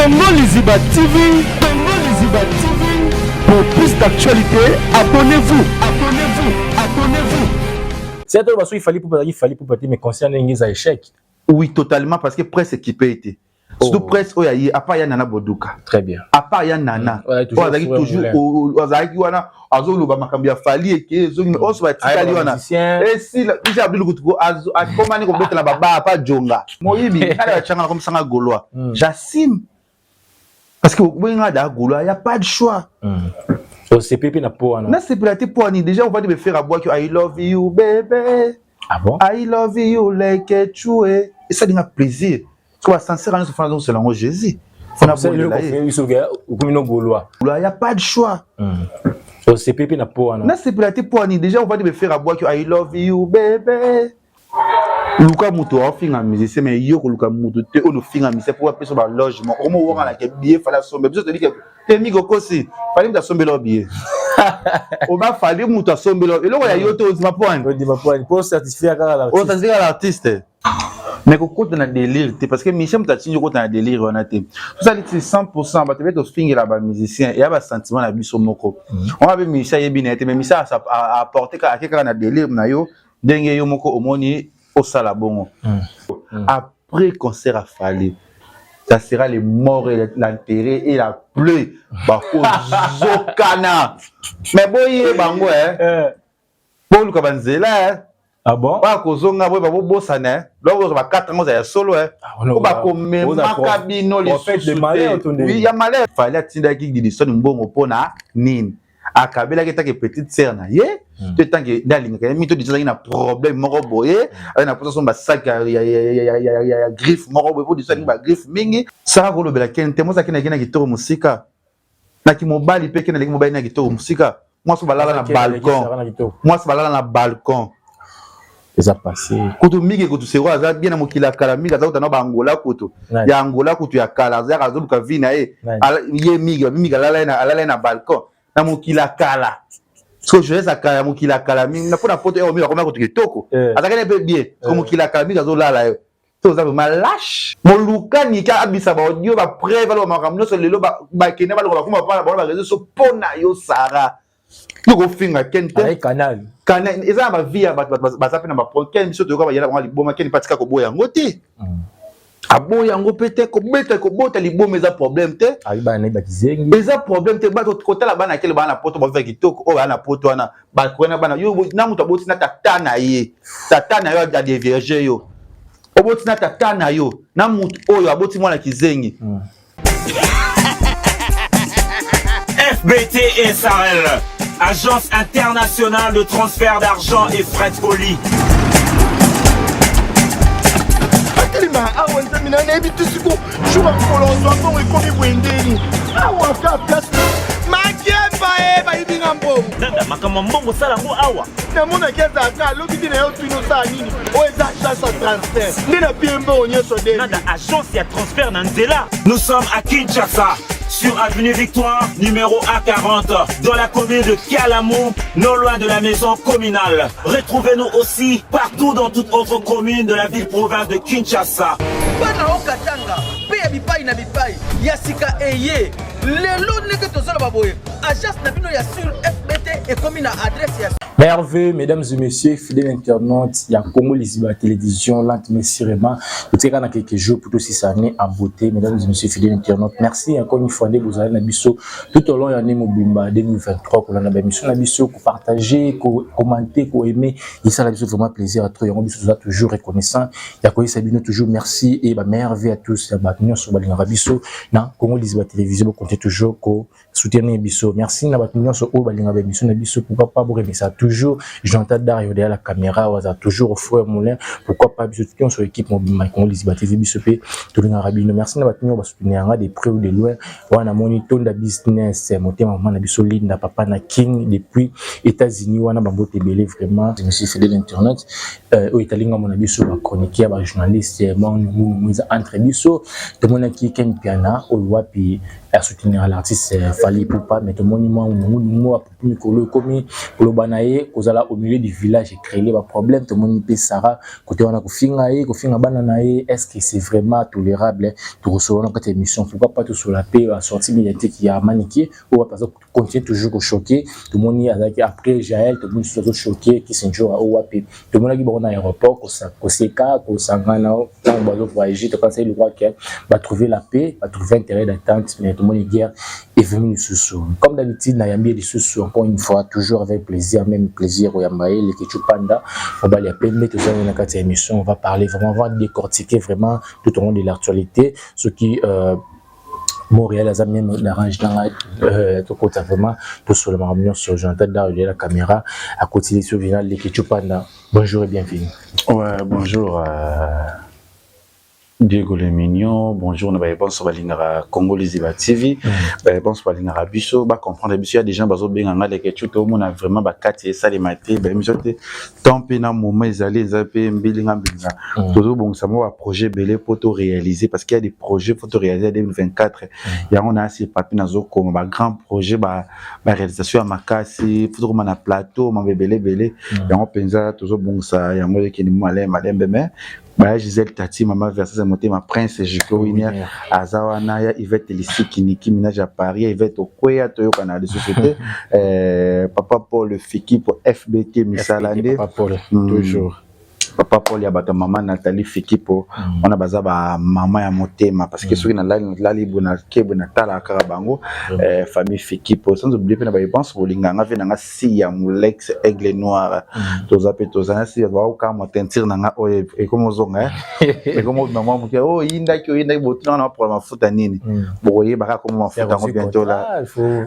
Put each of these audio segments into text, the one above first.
Congo Liziba TV, Congo Liziba TV. Pour plus d'actualité, abonnez-vous, abonnez-vous, abonnez-vous. C'est toi parce qu'il fallait pour partir, mais concernant les échecs. Oui, totalement, parce que presse équipée était. Surtout presse, à part Nana Boduka. Très bien. À part Nana. Toujours au Zaki Wana, Azolo Bamakambia Fali et qui est on se va tirer Wana. Et si j'ai Abdul Goutou, à comment on peut la baba, pas Djonga. Moi, il y a changement comme ça, Gaulois. J'assume. Parce que au Gaulois, il n'y a pas de choix. C'est Pépé n'a pas. Non, c'est pour ni déjà, on va me faire à boire que I love you, baby. Ah bon? I love you, like a true. Et ça donne plaisir. Soit sincère, on se fait dans ce langage Jésus. Il n'y a pas de choix. C'est Pépé n'a pas. Non, c'est pour ni déjà, on va me faire à boire que I love you, baby. Luka Mouto a fait un musicien, mais yo Luka Mouto te on fait un musicien pour appeler sur le logement. Au moins on a la billet, fallait sommer. Je te dis que t'es migo aussi. Fallait me sommer le billet. On va falloir Mouto sommer le. Et là on a yo to on dit ma point. On dit ma point pour certifier à l'artiste. On certifier à l'artiste. Mais qu'on compte dans le délire, parce que Michel Moutatine compte dans le délire on a été. Tout ça c'est 100%. Bah tu vas te finger là-bas musicien et y a pas sentiment la biso moko. On va Michel Yebinete, mais Michel a apporté à quelqu'un dans le délire na yo dengue yo moko au moni. Au salabon. Après concert à Fali, ça sera les morts et l'enterré et la pluie. Zokana. Mais boye bango bon le kabanzela ah bon? Ba kozonga boye babo bosana. Logo ba 4 ans ya solo on va comme makabino les fête de malheur oui, il y a malheur. Fali atinda ki didison mbongo pona nini. Akabela ki take petite sœur na ye te tant que dalinga ka mito disanga na problème moko boye na poso ba sac ya griffe moko boye pour disanga ba griffe mingi ça ko lobela ken te mosa kena kena kitoro musika na ki mobali pe kena mobali na kitoro musika moi so balala na balcon ça passé kutu migi kutu sero aza bien na mokila kala migi aza kutana ba Angola kutu ya Angola kutu ya kala aza kazobuka vina ye migi alala na balcon na mokila kala so je laisse akala mokila kala mingi na pona poto o mi bakoma ko kitoko azakane pe bien ko mokila kala mingi azolala yo to za ma lâche moluka ni ka abisa ba audio ba preuve lo makamno so lelo ba kene ba lo ba kuma pa ba réseau so pona yo Sara yo ko finga kente ay canal eza ba via ba sape na ba ken biso to ko ba yela ba liboma ken patika ko boya ngoti aboya ngo pete ko bota liboma eza problème te aiba na bakizengi eza problème te ba ko tala bana kele bana poto ba veki toko o ana poto ana ba kwena bana yo na muto boti na tata na yo ya de vierge yo o boti na tata na yo na muto oyo aboti mwana kizengi FBT SARL, Agence internationale de transfert d'argent et frais de colis. Awa nzamina na ebitu siko shuba kolonzo ngo ekomi bwendeni awa ka place makemba ba yibinga mbo Nanda makama mbongo sala ngo awa na mona keza ka loki na yo tuno sa nini o eza chance à transfert ndina piembo onyeso de Nanda agence ya transfert na nzela. Nous sommes à Kinshasa sur avenue Victoire numéro A40 dans la commune de Kalamou, non loin de la maison communale. Retrouvez-nous aussi partout dans toute autre commune de la ville-province de Kinshasa. Bana okatanga pe ya bipai na bipai ya sika eye lelo neke tozala baboye agence na bino ya sur FBT et comme na adresse ya merveilleux, mesdames et messieurs, fidèles internautes, il y a Congo Liziba Télévision, lente mais sûrement. Vous êtes dans quelques jours pour aussi s'amener en beauté, mesdames et messieurs, fidèles internautes. Merci encore une fois de vous aller Nabiso tout au long de l'année Mobimba 2023 pour la mission Nabiso, pour partager, pour commenter, pour aimer. Et ça, Nabiso, vraiment plaisir à tous. Nabiso, toujours reconnaissant. Il y a quoi Sabino toujours merci et bah merveille à tous. Il y a Batunion sur Balinga Nabiso, non Congo Liziba Télévision, vous comptez toujours qu'on soutenir Nabiso. Merci Nabatunion sur Balinga Nabiso, pourquoi pas vous remettre ça toujours. J'entends Dario derrière la caméra, on a toujours au fouet moulin. Pourquoi pas biso tout sur l'équipe Mobimba Congo Liziba Télévision, tout le Rabino. Merci Nabatunion, on va soutenir des près ou de loin. On a monitor de business, monter maman Nabiso Linda, papa na King depuis États-Unis, on a bambo tebele vraiment. Je me suis fait de l'internet. Au Italie, on a biso ma chroniqueur, ma journaliste, mon entre biso, tout le monde qui ken piana, au wapi à soutenir l'artiste Fali Poupa, mais tout le monde moi pour micro boye komi kolobanaye kozala au milieu du village et créer ba problème tout le monde peut Sarah côté on a kofinga bana naye est-ce que c'est vraiment tolérable de recevoir notre émission pourquoi pas tout sur la paix à sortir médiatique qui a maniqué ou parce que continue toujours choquer tout le monde y a après Jaël tout le monde soit choqué qui s'en joue au wapi tout le monde qui bon aéroport ko seka ko sangana tant bazo voyager to conseil le roi qui va trouver la paix va trouver intérêt d'attente mais tout le monde guerre est venu ce soir comme d'habitude na yambi ce soir encore une fois toujours avec plaisir même plaisir au yambaye les Ketchupanda on va les peine mettre dans la quatrième émission on va parler vraiment on va décortiquer vraiment tout au long de l'actualité ce qui Montréal a même l'arrange dans tout côté vraiment tout sur le marmure sur j'entends derrière la caméra à côté sur Vinal les Ketchupanda bonjour et bienvenue. Ouais bonjour Diego le Mignon, bonjour, nous avons pensé à Congo Liziba TV, nous avons pensé à Bisso, bah comprendre Bisso, il y a des gens qui ont bien engagé que tout le monde a vraiment bah quatre ça les matés, bah Bisso te tant pis dans moment ils allaient zapper bilinga bilinga. Toujours bon ça moi projet belé photo réalisé parce qu'il y a des projets photo réalisés en 2024. Il y a on a assez papier dans zo comme bah grand projet bah réalisation à Makasi, photo comme na plateau, ma belé belé. Et on pense toujours bon ça, il y a moi qui ni malin bébé. Bah Gisèle Tati maman verset ça monter ma prince Jiko Winia Azawana ya Yvette Lisiki Niki Minaj à Paris Yvette Okoya Toyo Canal de société papa Paul le Fiki pour FBT Misalande papa Paul toujours papa Paul ya bata maman Nathalie Fiki pour on a baza ba maman ya motema parce que ceux qui na la libona kebo na tala karabango famille Fiki pour sans oublier pe na ba pense pour linganga ve na si ya Mulex aigle noir tozape tozana si va au kama tentir na et comme ozonga et comme maman mo oh inda botu na pour mafuta nini boye baka comme mafuta ngo bientôt là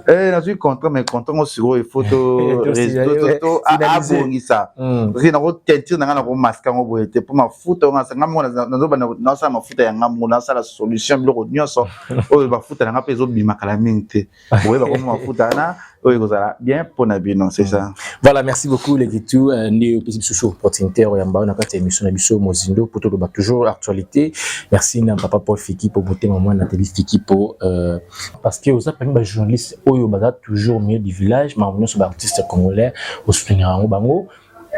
na suis content mais content sur photo réseau à bongisa parce que na ko tentir na ko kango boete pour mafuta nga sanga mona nazoba na sa mafuta ya ngamu na sa la solution biloko nyonso oyo bafuta nga pezo bima kala mingte boye ba ko mafuta na oyo kozala bien pour na bino c'est ça. Voilà, merci beaucoup les Gitu ni petit show opportunité ya mbao na kati émission na biso Mozindo pour tout le toujours actualité. Merci na papa Paul Fiki pour voter maman Nathalie Fiki pour parce que aux appels ba journaliste oyo baza toujours mieux du village mais on est artiste congolais au soutenir en bango.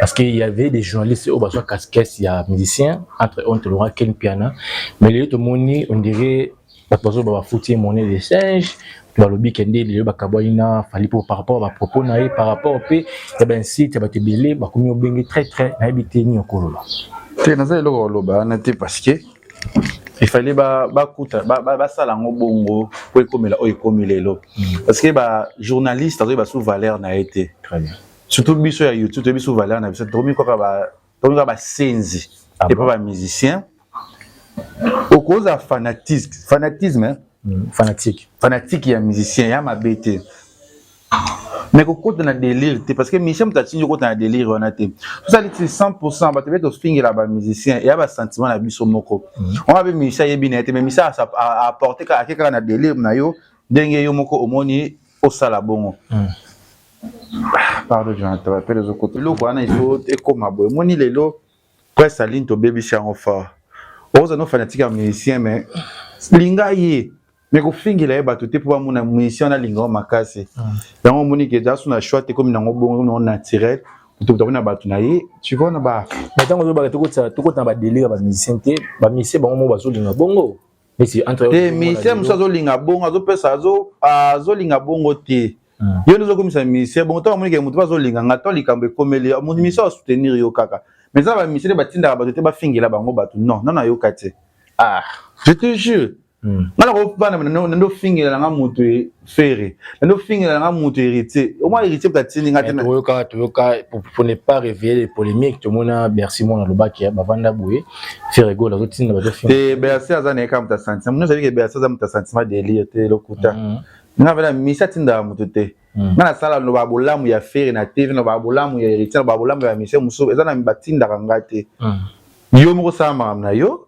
Parce qu'il y avait des journalistes au besoin casquette, il y a musiciens, entre eux, Laurent Ken Piana. Mais les autres, on dirait, la personne va foutre monnaie des singes, tu vas le bikender, les bakaboina, fallait pour par rapport à propos, par rapport au pays, et bien si tu vas te bêler, bah comme on bengue très habité ni au Koloba. Tu n'as pas le Koloba, n'était parce que il fallait ça la bongo pour comme là, comme il est là. Parce que journaliste, ça sous valeur n'a été très bien. Surtout biso ya YouTube biso valeur na biso tomi ko ba senzi et pas ba musicien au cause de fanatisme fanatique ya musicien ya mabete mais ko côté na délire parce que musicien mtatini ko na délire on a té ça c'est 100% ba tebe to fingi la ba musicien ya ba sentiment na biso moko on va be musicien yebi na té mais musicien ça a apporter ka na délire na yo ndenge yo moko omoni au sala bongo. Pardon, je vais te rappeler les autres côtés. Le Guana, il faut être comme un boy. Mon île est là, presque à ligne, ton bébé chien en fort. On a nos fanatiques à musiciens, mais linga y mais au fin il a battu pour mon musicien à linga ma casse. Dans mon monique est dans son choix, t'es comme dans mon bon non naturel. Tu dois na battu naïe, tu vois na ba. Maintenant on va tout côté na délire ba musicien té, ba musicien ba mo bazo linga bongo. Mais c'est entre les musiciens musazo linga bongo, azo pesa azo linga bongo té. Yo nous comme ça musicien bon temps mon que mutu bazo linga ngato likambe komeli mon musicien soutenir yo kaka mais ça va musicien batinda ba te ba fingela bango batu non yo kate je te jure ngala ko bana ndo fingela nga mutu ferré ndo fingela nga mutu héritier au moins héritier peut-être ngate na yo ka pour ne pas réveiller les polémiques tout monde a merci mon loba qui ba vanda boué faire ego la routine ba fingela et bercer azana ka muta sentiment nous savez que bercer azana muta sentiment délire te lokuta nga vela misa tinda mutute ngana sala no babulamu ya fere na TV no babulamu ya héritier no babulamu ya mission muso ezana mbatinda kangate yo moko sama na yo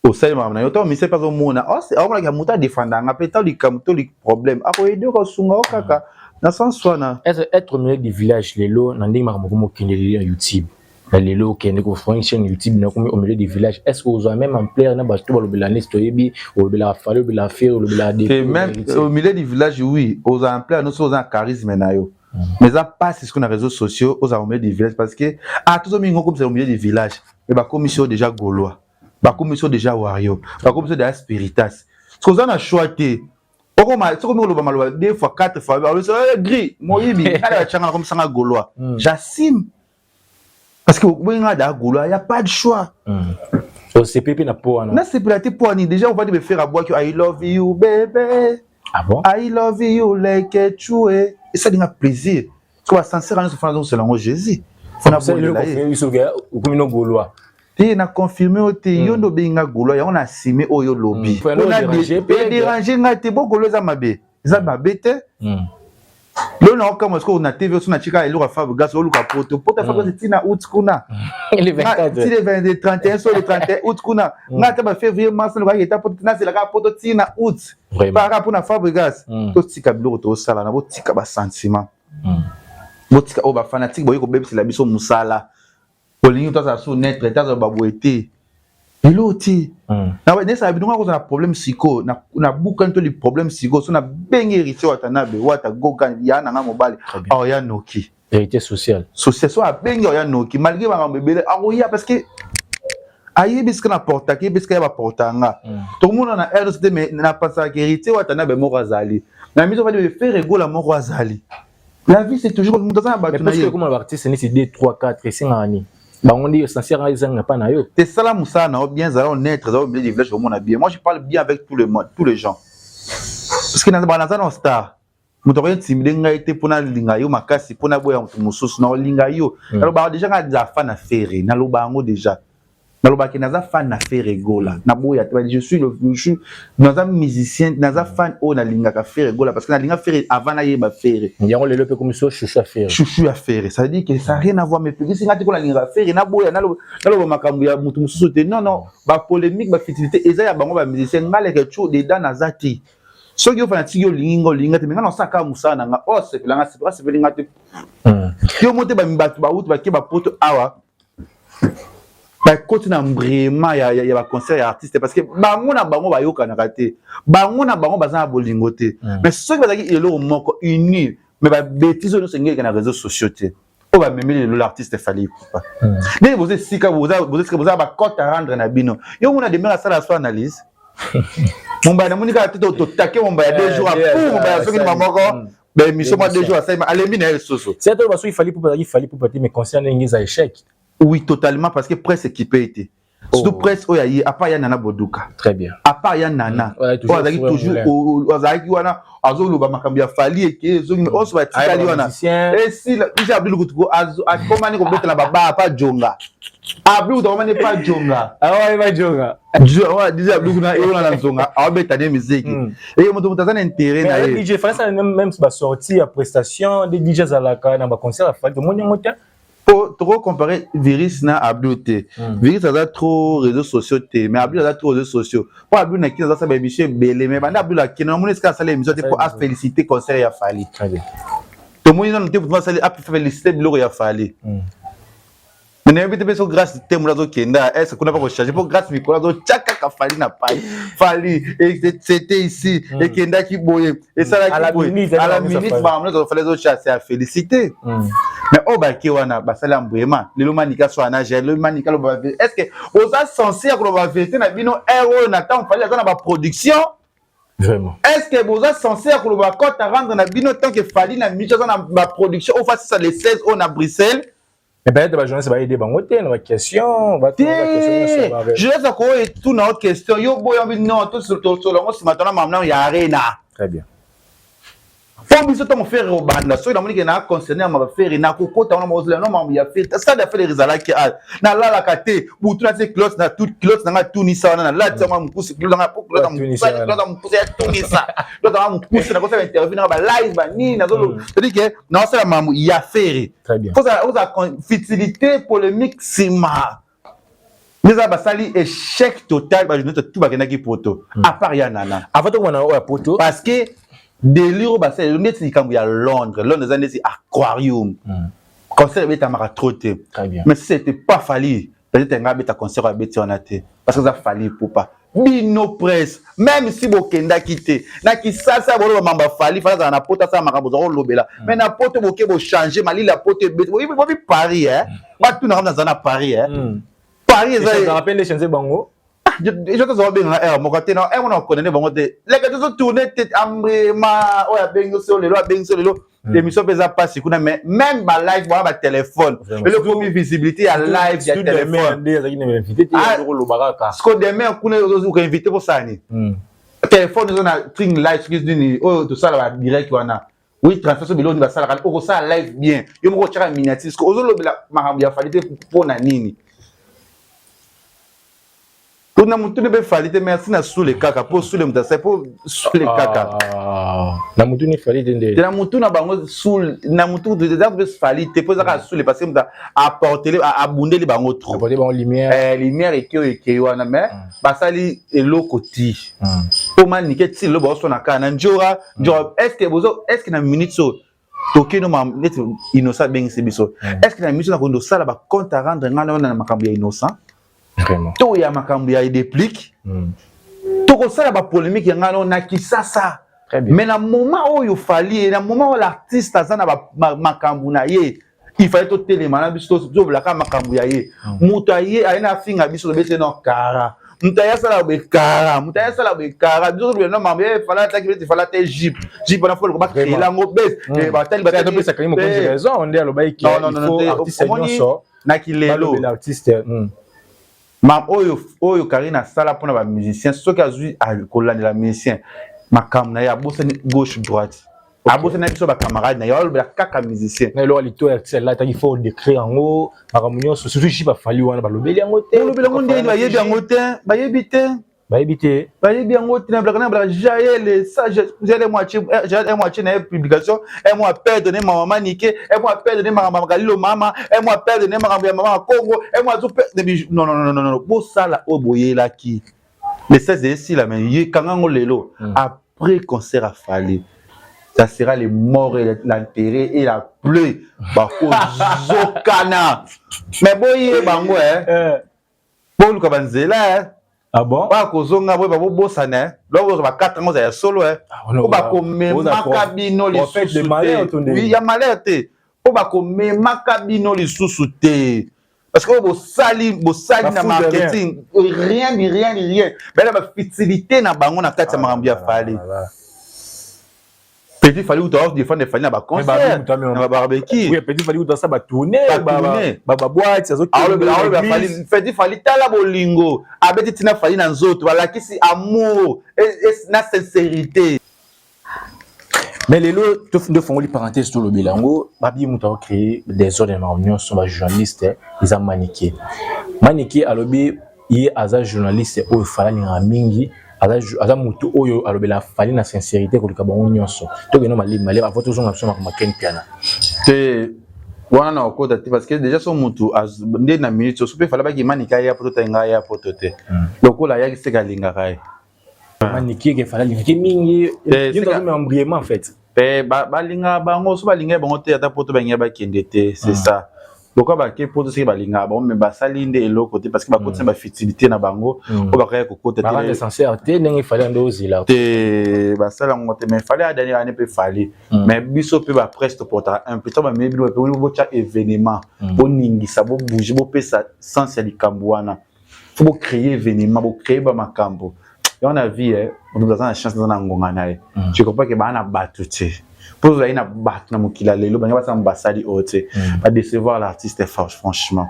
o salima na yo to misa pas au mona o c'est on la muta défendre nga pe tali kam to li problème ako edo ko sunga o kaka na sens swana être au milieu du village lelo na ndinga makomo kindeli YouTube les lots qui ont une chaîne YouTube au milieu du village. Est-ce que vous avez même en plaire dans le Bélanis, ou le Béla faire, ou le Béla même au milieu du village, oui, aux en plaire, nous sommes un charisme. Mais ça passe sur les réseaux sociaux aux armées des villages parce que tous les gens comme c'est au milieu des villages, mais bah commission déjà gaulois, bah commission déjà wario, bah commission déjà spiritas. Ce qu'on a choisi, deux fois, 4 fois, gris, moi il comme ça gaulois. J'assume parce que il n'y a pas de choix. C'est pépé na po non. C'est pour déjà on va me faire à boire que I love you baby. Ah bon? I love you like a true. Et ça donne plaisir. Tu vois, sincèrement, c'est langue Jésus. Faut na boire là. Il se gars ou comme nos gaulois. Tu na confirmé au te yo no benga gaulois, on a assumé au yo lobby. On a dérangé ngate bo gaulois za mabe. Za mabe te. Là on comme est-ce qu'on a TV sur na chika elo ka Fab gas olu ka poto. Poto Fab gas tina août kuna. Les 24. Si les 22 31 sur le 31 août kuna. Ngate ba février mars le ka eta poto tina c'est la ka poto tina août. Par rapport na Fab gas. To tika biloko to sala na bo tika ba sentiment. Bo tika o ba fanatique boye ko bebisi la biso musala. Polingi to sa sous net traité za ba boete. Eloti. Na ouais ça bidonga ko na problème psycho na bukan to les problèmes psycho so na bengi héritier watanabe wata gokan ya na mobile oh ya noki héritier social so bengi ya noki malgré ba mbebele aroya parce que ayi biska na porta ki biska ba portanga tout le monde na RCT mais na pensa que héritier watanabe mo razali na miso va de faire rigoler mo razali la vie c'est toujours comme dans un bateau parce que comme l'artiste c'est 2 3 4 et 5 années. On dit essentiel pas na yo. C'est ça la moussa na bien ça honnête ça au milieu du village au monde bien. Moi je parle bien avec tout le monde, tous les gens. Parce que dans un star, mutokoye timide ngaite pona linga yo makasi pona boya mususu na linga yo. Alors ba déjà nga fan na faire na lo bango déjà. Na lo ba ki na fan na faire gola. Na boya je suis dans un musicien, dans un fan o na linga ka faire gola parce que na linga faire avant na yeba faire. Ndiango lelo pe comme ça chouchou à faire. Chouchou à faire, ça veut dire que ça n'a rien à voir mais puis si ngati ko la linga faire na boya na lo makambo ya mutu mususu te non ba polémique ba futilité eza ya bango ba musicien ngale ke chu dedans na zati. So yo fanatique yo linga te ngana saka musana nga o se pelanga se pelinga te. Yo monte ba mbatu ba utu ba ke ba poto awa. Ba continue vraiment ya ba concert ya artiste parce que bango na bango ba yoka na kate bango na bango bazana bolingo te mais ceux qui bazaki elo moko uni mais ba bêtise no sengé na réseaux sociaux te o ba memeli l'artiste fali pas mais vous êtes sika vous ba cote à rendre na bino yo mona de mera sala so analyse mon ba na monika te to taquer mon ba 2 jours après mon ba soki na moko ben mission moi 2 jours ça allez mine el soso c'est toi parce qu'il fallait pour partir mais concernant ngeza échec. Oui, totalement, parce que presse équipée était. Surtout presse, oh, à part Yana Boduka. Très bien. À part Yana. Toujours au Zaki Wana, Azolo Bamakambia Fali et qui on se va tirer Wana. Et si déjà Abdul Goutou, à comment on peut la baba, pas Djonga. Abdul Goutou, pas Djonga. Ah ouais, pas Djonga. Ouais, déjà Abdul Goutou, et on a Djonga. Ah, mais t'as des musiques. Et on a un intérêt. Mais DJ, il fallait même sortir à prestation, des DJs à la carte, dans un concert, il fallait que mon monte. Pour trop comparer Virus na Abdou T. Virus a trop réseaux sociaux T, mais Abdou a trop réseaux sociaux. Pour Abdou na qui a sa émission belé, mais Abdou la qui n'a mon escale salé émission pour féliciter concert ya Fali. Tout le monde n'a pas pour saluer féliciter Bloro ya Fali. Mais n'importe quoi grâce thème là Kenda, est-ce qu'on a pas rechargé pour grâce micro là chaka ka Fali na pas. Fali et c'était ici et Kenda qui boye et ça là qui boye. À la minute bah on fallait les chasser à féliciter. Mais au baki wana basala mbwema lelo manika so ana je le manika lo ba est-ce que osa censé ko ba vérité na bino héros na temps fallait na ba production vraiment est-ce que boza censé ko ba cote à rendre na bino tant que fali na micho na ba production au face ça les 16 on à Bruxelles mais ben de ba journée ça va aider bango te na question va je laisse ko et tout na autre question yo boyo non tout sur longo si maintenant maintenant ya arena très bien. Faut bien se faire au banda. So il a montré qu'il y a concerné à ma faire. Il n'a qu'au côté on a mangé non mais il a fait ça d'après les résultats qui a. Na la kate. Pour tout ces close na tout close na tout ni ça na là ça me pousse close na pour close na me pousse tout ni ça. Là ça me pousse na cosa interview na ba live ba ni na zolo. C'est-à-dire que non c'est la maman il a fait. Très bien. Faut ça futilité polémique sima. Mais ça basali échec total ba je note tout ba kenaki poto. À part ya nana. Avant de on a poto parce que délire basé le net c'est quand il y a Londres années c'est aquarium concert beta mara troté très bien mais si c'était pas fallu peut-être un gars beta concert à beta on a été parce que ça fallu pour pas bino presse même si bokenda quitté na kisasa bolo mamba fali fala na pota sa makambo za lobela mais na poto boke bo changer mali la poto bo Paris ba tout na zana Paris Paris ça rappelle les chansons bango je te zo bien na mo côté na on connaît bango te les gars zo tourner tête ambre ma o ya bengo so lelo l'émission pesa passe kuna mais même ba live ba téléphone le comme visibilité à live ya téléphone ce que demain kuna zo ko inviter pour ça ni téléphone zo na string live ce que oh tout ça là direct wana oui transfert sur biloni ba sala kan o ça live bien yo mo ko chaka miniature ce que ozo lobela makambo ya falite pour na nini pour na mutu ne be falite merci na sous les kaka pour sous les mutasa pour sous les kaka na mutu ne falite ndé na mutu na bango sous na mutu de ça be falite pour ça sous les parce que muta apporter les abonder les bango trop apporter bango lumière lumière et que wana mais basali elokoti pour maniquer ti lo boso na kana njora est-ce que na minute so toke no mam net innocent ben sebiso est-ce que na minute na kondo sala ba compte à rendre ngana na makambo ya innocent vraiment to ya makambo ya déplique to ko sala ba polémique ya ngana na kisasa mais na moment oyo fali na moment où l'artiste azana ba makambo na ye il fallait tout télémana biso to blaka makambo ya ye muto ye aina finga biso bete no kara mutaya sala bekara biso no mambe fala ta ki fala te jeep na folo ko ba créer la ngobes batali to pesa quand même raison on dit aloba ki non artiste nyonso na kilelo l'artiste ma oyo Karina sala pona ba musicien soki azui a kolandela musicien makambo na ya bosa gauche droite abosa na biso ba camarade na yo ba kaka musicien na lo alito artiste là il faut décrire en haut makambo nyonso surtout si ba fali wana ba lobeli yango te lobeli yango ndeni ba yebi yango te ba yebi yango te na blaka jael ça j'ai moitié na publication et moi perdre ne maman niqué et moi perdre ne maman galilo mama et moi perdre ne maman maman Congo et moi tout non bo sala oboyela ki mais ça c'est ici là mais y kangango lelo après concert à Fali ça sera les morts et l'enterré et la pluie bako zokana mais boye bango bon ko banzela ah bon ba ko zonga boye babo bosana donc ba 4 ans ya solo ko ba ko memaka bino li fait de malheur oui ya malheur te ko ba ko memaka bino li susu te parce que bo sali na marketing rien mais la facilité na bango na kati ya makambo ya Fali petit Fali ou toi défendre Fali na ba concert na ba barbecue oui petit Fali ou toi ça ba tourner ba boîte ça zo petit Fali tala bolingo abeti tina Fali na nzoto wala kisi amour et na sincérité mais les lots de font les parenthèses tout le bilango babi muta créer des ordres de réunion sont ba journalistes ils ont maniqué à lobby il aza journaliste au fala ni mingi aza mutu oyo alobela fali na sincérité ko likabongo nyonso to ke no mali a votre zone option ma ken piana te wana na okota te parce que déjà son mutu ndé na minute so pe fala ba ki manika ya poto tenga ya poto te lokola ya kiseka linga kai maniki ke fala linga ki mingi yendo me embrièment en fait pe ba linga bango so ba linga bango te ata poto ba ngia ba kende te c'est ça donc ba ke poto se ba linga ba me ba salinde eloko te parce que ba kotse ba fitilité na bango ko ba kaya ko kota te ba l'essentiel te ndenge fallait ndo zila te ba sala ngote mais fallait adani ane pe fallait mais biso pe ba preste porta un peu ba me bilo pe bo cha événement bo ningisa bo bouger bo pesa sens ya likambwana faut créer événement bo créer ba makambo et on a vu on nous a la chance dans ngonga nae tu comprends que ba na batuti pour aller na battre na mokila lelo banya basa ambassadeur haute pas décevoir l'artiste franchement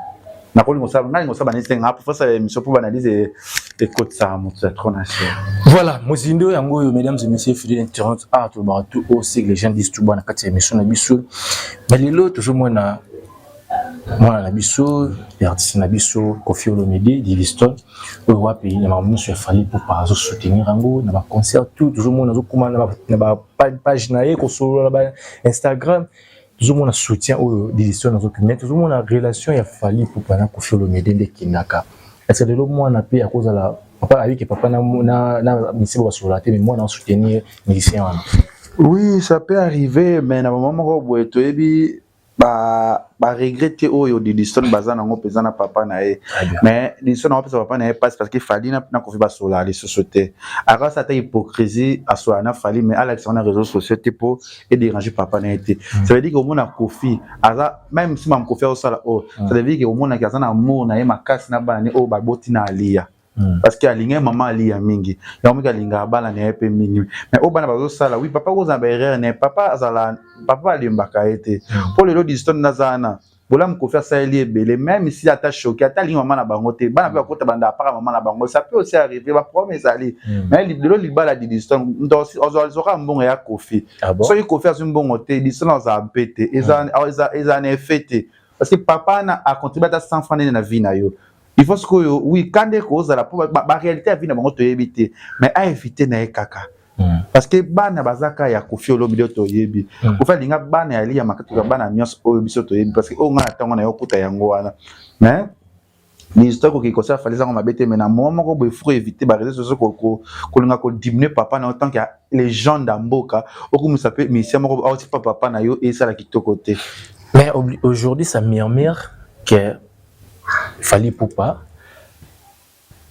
na ko ngo sa banisa pour faire cette émission pour analyser écoute ça mon trop nation voilà mozindo yango yo mesdames et messieurs fidèles internautes tout partout aussi les gens disent tout bon na kati émission na biso mais lelo toujours moi na biso artiste na biso Koffi Olomide Diliston oyo wapi na mamusu ya Fali pour pas soutenir yango na ba concert toujours moi nazo kuma na ba page na ye ko solo na ba Instagram toujours moi na soutien oyo Diliston nazo kumeta toujours moi na relation ya Fali pour pas na Koffi Olomide de kinaka est-ce que lelo moi na pe à cause la papa avec papa na misibo basolo te mais moi na soutenir musicien wana oui ça peut arriver mais na moment ko boeto ebi regretter oyo Didiston bazana ngo pesa na papa na ye mais Didiston na pesa papa na ye parce que fali na kofi ba sola les sociétés aka ça ta hypocrisie à soi na fali mais à l'action na réseaux sociaux pour et déranger papa na été ça veut dire que au monde a kofi aza même si mam kofi au sala ça veut dire que au monde a kazana amour na ye makasi na bana o ba boti na alia parce que alinga maman alia mingi ya omika linga bala na pe mingi mais o bana bazo sala oui papa oza ba erreur ne papa azala papa alimbaka été pour le lot Didiston nazana bola mo faire ça lié belé même si ata choqué ata linga maman na bango te bana pe kota banda para maman na bango ça peut aussi arriver ba promesse ali mais le libala Didiston donc ozora mbongo ya kofi so il kofi azu mbongo te Didiston za mpete eza na fête parce que papa na a contribué à 100 francs na vie na yo. Il faut que oui quand des causes la réalité a vie na bango to éviter mais à éviter na kaka parce que bana bazaka ya kofi olobi to yebi ko fa linga bana ya liya makatu bana nyos oyo biso to yebi parce que o nga tango na yokuta yango wana mais ni histoire ko ko sa fallait ça mabete mais na moment ko bo faut éviter ba réseaux sociaux ko linga ko diminuer papa na autant que les gens d'amboka o ko musape mais si moko aussi papa na yo et ça la kitoko te mais aujourd'hui ça murmure que Fally Ipupa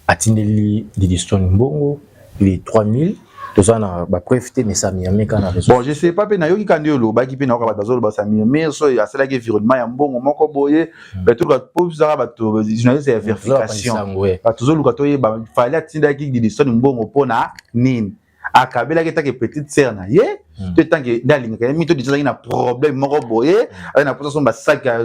atindeli Didiston mbongo les 3000 tozana ba profiter mais ça murmure kana réseau bon je sais pas pe na yoki kandi lo ba ki pe na ko ba bazolo ba ça murmure so ya sala ke environnement ya mbongo moko boye ba tout ka popsa ba to journaliste ya vérification ba tozolu ka to ye ba Fally atinda ki Didiston mbongo pona nini akabela ke ta ke petite sœur na ye te tant que dalinga ka mi to Didiston na problème moko boye na posa son ba sac ya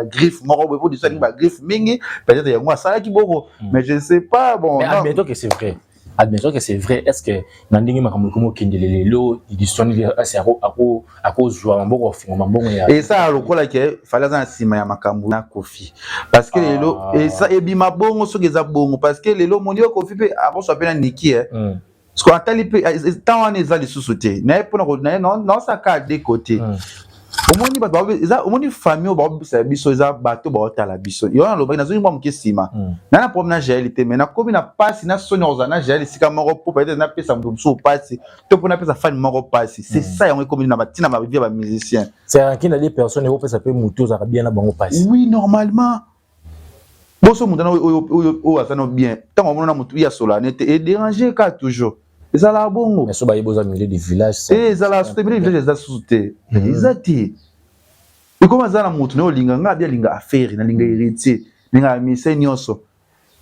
griffe moko boye pour Didiston ba griffe mingi peut-être ya ngwa sala ki boko mais je sais pas bon mais admettons que c'est vrai. Admettons que c'est vrai, est-ce que Nandingi Makamukumo Kindelelo, Didiston, c'est à cause de Mambo, et ça, le coup là, il fallait un ciment à Makambu na Kofi. Parce que les lots, et ça, et bima bon, ce que ça bon, parce que les lots, mon Dieu, Kofi, avant, ça s'appelle Niki, parce qu'on a tant on est allé sous-sauter. Non, ça a des côtés. Au moins, famille, ça biso, ça bateau, ça la biso. Il y a un lobby, na zoni mwa mkesima. Na na problème na géalité, mais na komi na passe, na soni ozana géalité, si ka moro po peut-être na pesa mso passe, to po na pesa fan moro passe. C'est ça on est comme na batina ma vie ba musicien. C'est un qui n'a des personnes et ça peut muto ça bien na bango passe. Oui, normalement. Boso mutana o asano bien. Tant on na mutu ya solennité et déranger ka toujours. Et ça la bongo. Mais so ba yeboza milieu des villages. Et ça la souté milieu des villages ça souté. Exactement. Et comment ça la mutu no linga nga bien linga affaire na linga héritier. Linga mise nyonso.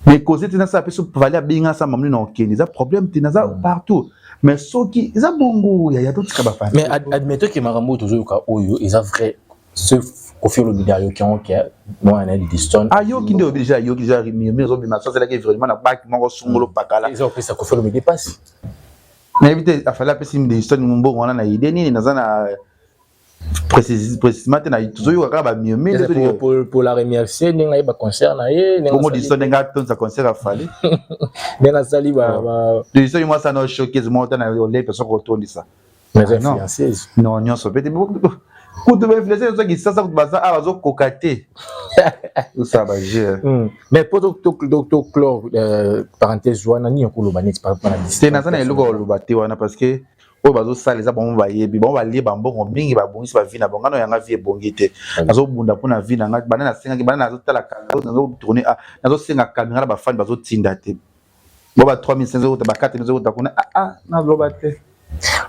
Mais cause tina ça peut se valer binga ça mamli na okeni. Ça problème tina ça partout. Mais so qui ça bongo ya tout ça ba fa. Mais admettons que Marambo toujours ka oyo, ils a vrai ce Kofi Olomide yo qui ont moi na Didiston. Ah yo qui ndio déjà yo qui déjà mais zo bima ça c'est là que vraiment na ba ki moko songolo pakala. Ils ont fait ça Kofi Olomide passe. Mais éviter a fallu appeler Didiston mbongo wana na idée nini nazana précisément na toujours yo ka ba mieux pour la remercier ninga ba concert na ye ninga comme Didiston nga ton sa concert a fallu ninga sali ba Didiston moi ça no showcase monta na les personnes retourner ça mais influenceuse non nyonso peut-être kutu ba influencer ça qui ça baza a bazo kokaté ça ba gère mais pour docteur Clore parenthèse wana ni ko loba net par rapport à c'est na sana eloko loba te wana parce que o bazo sala za bon ba yebi bon ba liba mbongo mingi ba bongisi ba vina bongano yanga vie bongite azo bunda pona vina nga banana senga ki banana azo tala nazo tourner nazo senga caméra ba fan bazo tinda te bo ba 3500 euros ba 4000 euros ta kona na loba te.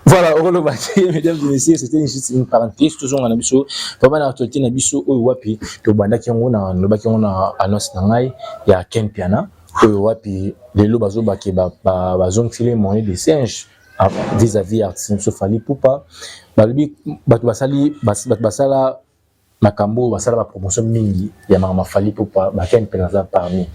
Voilà, mesdames et messieurs, c'était juste une parenthèse. Toujours en abisso, papa na actualité na biso oyo wapi to banda ki ngo na loba ki ngo na annonce na ngai ya Ken Piana oyo wapi lelo bazo bake ba zone filer moyen de singe vis-à-vis artiste Fally Ipupa balobi bato basala makambo basala ba promotion mingi ya mama Fally Ipupa ba Ken Piana parmi.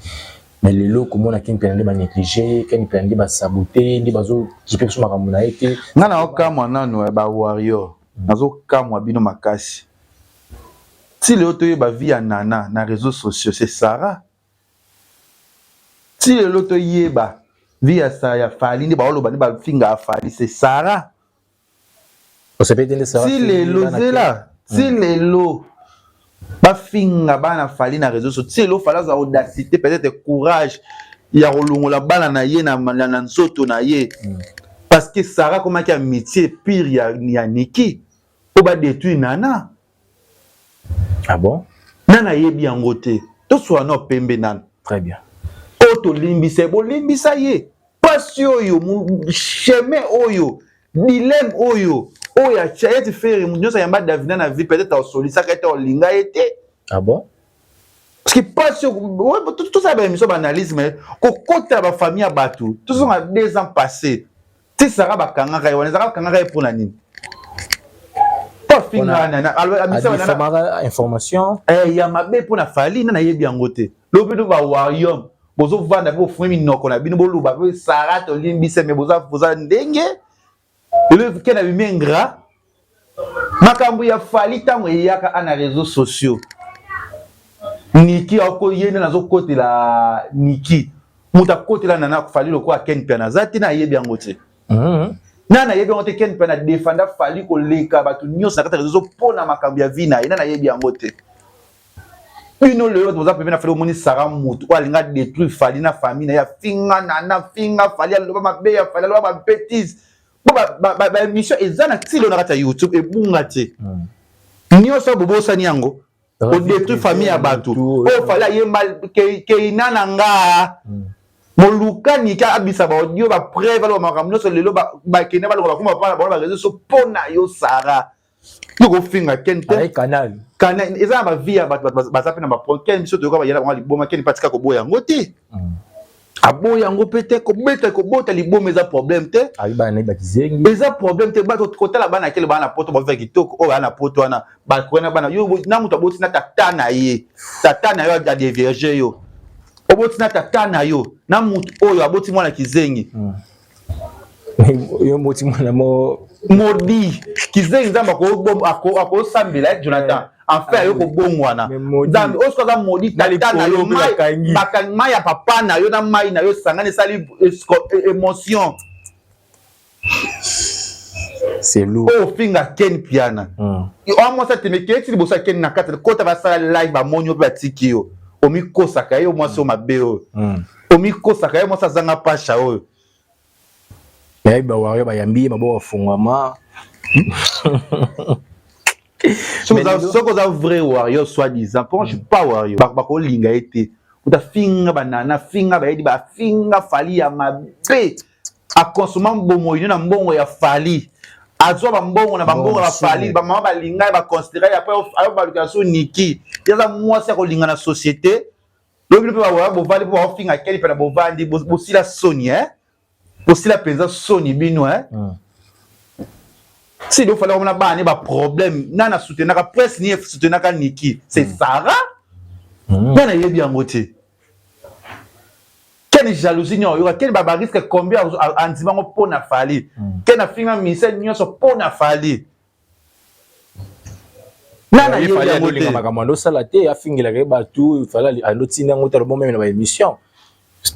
Mais les lots comment on a qu'un plan de négligé, qu'un plan de saboter, des bateaux qui peuvent se maramona été. Non non aucun moi non ba warrior. Nazo kamwa bino makasi. Si le auto ba vie nana na réseaux sociaux c'est Sarah. Si le auto yeba via ça ya Fally ni ba oloba ni ba finga Fally c'est Sarah. On s'est pété les Sarah. Si les lots là, si les lots ba finga bana Fally na réseaux sociaux lo fala za audacité peut-être courage ya rolongola bana na ye na nzoto na ye parce que Sarah comment qui a métier pire ya Niki pour ba détruire nana Ah bon? Nana yebi yango te. To soit no pembe nan. Très bien. Oto limbisa bo limbisa ye. Passion oyo, chemin oyo, dilemme oyo. Oya chaya te faire munyo sa yamba davina na vie peut-être au soli ça ka linga été. Ah bon? Parce que passion tout ça ba émission analyse mais ko kota ba famille abatu. Tout ça a 2 ans passés. Ti sara ba kanga ka wana sara kanga ka pour la nini. Information ya mabe pona fali na yebi yango te lobido ba warium bozo vanda bo fumi noko na bino boluba be Sarah to limbise me boza ndenge le kena bimengra makambu ya fali tango yaka ana réseaux sociaux Niki ako yene nazo kote la Niki muta kote la nana fali loko aken pena zati na yebi yango te Nana yebi yango te ken pena defenda fali ko leka batu nyos na kata réseau pona makambu ya vina ina na yebi yango te Bino le autre boza pena fali moni Sarah mutu ko alinga détruire fali na famille na ya finga nana finga fali aloba mabe ya fali aloba ba bêtise ba émission ezana tilo na kata YouTube ebunga te nyoso bobosa ni yango ko détruire famille ya batu o fali ye mal ke inana nga Moluka nika abisa ba audio ba preuve lo makamno so lelo ba kene ba lo ba kuma pa ba réseau so pona yo Sarah ko finga kente ay canal eza ba via ba sape na ba prochaine mission to ko ba yela ba liboma kene patika ko boya ngote aboya ngo pete ko beta ko bota liboma eza problème te abi ba na ba kizengi eza problème te ba ko tala bana kele bana poto ba veki kitoko o bana poto wana ba kona bana yo na muto boti na tata na yo ya de vierge yo oboti na tata na yo na mutu oyo aboti mwana kizengi yo moti mwana mo modi kizengi nzamba ako sambela Jonathan en fait yo ko bongwana nzambe osko za modi tata na yo mai ya papa na yo na mai na yo sangane sali émotion c'est lourd o finga ken piana o mo sa temeke ti bosa ken na kata kota ba sala live ba monyo ba tikio omi kosaka yo mwasi o mabe oyo omi kosaka yo mwasi azanga pasha oyo ya ba wayo ba yambi mabo wafungama soko za vrai warrior soi-disant pour je suis pas warrior ba ko linga été uta finga banana finga ba yedi ba finga fali ya mabe a consommer mbongo ino na mbongo ya fali azwa ba mbongo na ba mbongo ba fali ba mama ba linga ba considérer après ayo ba location Niki yaza mwasi ko linga na société lobi pe ba bo vali bo finga keli pe na bo vandi bo sila soni bo sila penza soni bino si do fallait on a ba ne ba problème nana soutenaka presse ni soutenaka Niki c'est Sarah nana yebi yangote quelle jalousie n'y aura quel baba risque combien en disant pour na fali quel a finga mise nyonso pour na fali nana il fallait aller makamando salate a fingela ke batu il fallait anotina ngota le moment na émission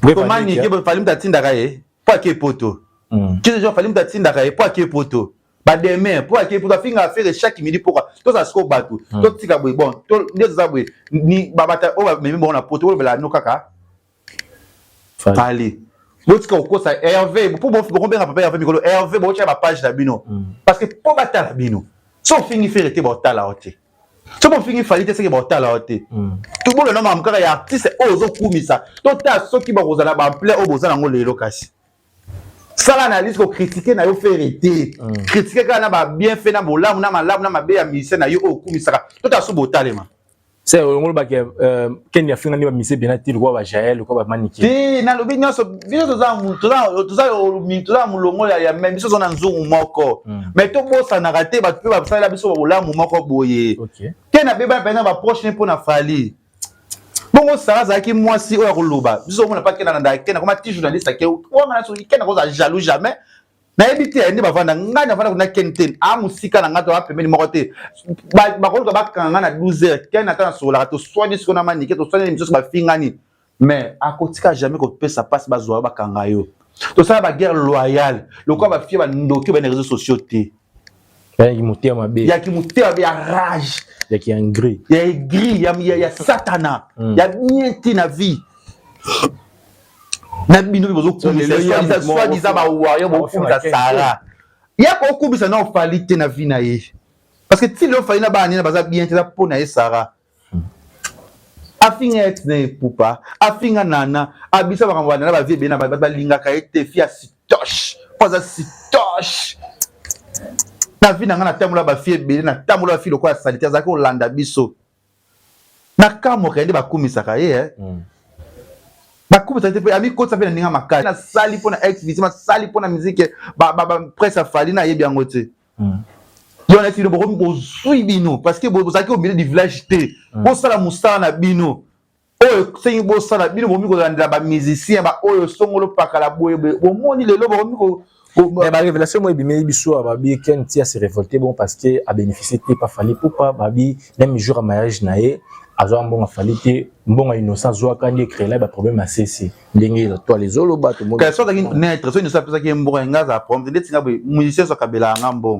comment ni ke fali mtatinda kae pas ke poto qui gens fali mtatinda kae pas ke poto ba demain pour ke poto finga faire chaque midi pourquoi to ça sko batu to tika boy bon to ndeza boy ni babata o ba memi bon na poto o la no kaka fali botika okosa Hervé pour bon combien papa Hervé mikolo Hervé bo tia ba page na bino parce que pour batala bino so fingi faire te botala ote so bon fingi fali te se ke botala ote tout bon le nom am kaka ya artiste ozo kumisa to ta so ki ba kozala ba play o bozala ngo lelo kasi sala analyse ko critiquer na yo faire te critiquer ka na ba bien fait na bolamu na malamu na mabe ya mise na yo o kumisa to ta so botalema c'est au moment que Kenya finga ni ba mise benati ko ba Jael ko ba Maniki ti na lobi nyoso biso toza mulongo ya même biso zona nzungu moko mais to bosa na raté ba pe ba sala biso bolamu moko boye Kenya beba pena ba prochain pour na fali bongo Sarah zaki mwasi oya koloba biso mona pa Kenya na Kenya comme ti journaliste ke o ngana so Kenya ko za jaloux jamais na ebiti ende bavanda ngana vanda kuna kenten amusika na ngato apemeni moko te ba ko ba kanga na 12h Kenya tana sola to soigner ce qu'on a maniqué to soigner les choses ba fingani mais akotika jamais ko pesa passe ba zoa ba kanga yo to ça ba guerre loyale le quoi ba fie ba ndoki ba les réseaux sociaux te ya kimutia mabe ya kimutia ya rage ya ki angry ya satana ya niente na vie na bino bozo kumisa soit disant ba warrior bo kumisa Sarah ya ko kumisa na ofali te na vie na ye parce que ti le ofali na ba nina baza bien te za pona ye Sarah afinga ex ne pupa afinga nana abisa bakambana na ba vie bena ba linga ka ete fia sitosh poza sitosh na vie nanga na tamula ba fie bena na tamula ba fie lokwa salite za ko landa biso na kamo ka ende bakumisa ka ye bakumisa te pe ami ko sa pe na ninga makali na sali pona ex victime sali pona musique ba presse fali na yebi yango te yon est le bon bozui bino parce que bozaki au milieu du village té bosala musala na bino oyo sengi bosala bino bomi ko landela ba musicien ba oyo songolo pakala boye bomoni lelo bomi ko mais la révélation moi bimeli biso babi ken tia se révolter bon parce que a bénéficié pas fallait pourquoi babi même jour à mariage naé azo mbonga fallait te mbonga innocent zo akandi créer là ba problème à ceci ndenge toi les olo ba to mo que soit naître so innocent pesa ki mbonga ngaza problème ndetinga boye musicien so kabela ngambo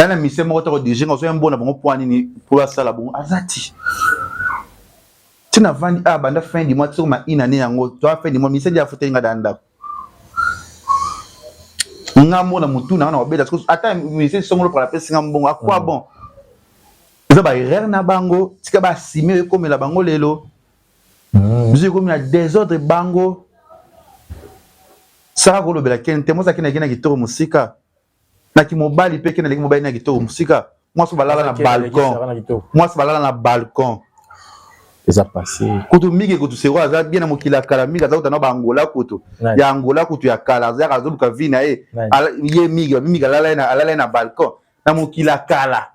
ana mise moko to dirige ngo so mbona bongo poani ni pour sala bongo azati tina vandi banda fin du mois sur ma inane yango to fin du mois mise dia fote nga danda ngamo na mutu na obeda parce que ata mise songolo pour la pesa ngambongo à quoi bon ça ba erreur na bango tika ba simer comme la bango lelo monsieur comme la désordre bango ça ko lobela ken temo ça kina kitoro musika na ki mobali pe kena leki mobali na kitoko musika moi so balala na balcon ça passé kutu mige kutu sero aza bien na mokila kala mige aza utana ba Angola kutu ya Angola kutu ya kala aza azo luka vina ye mige alala na balcon na mokila kala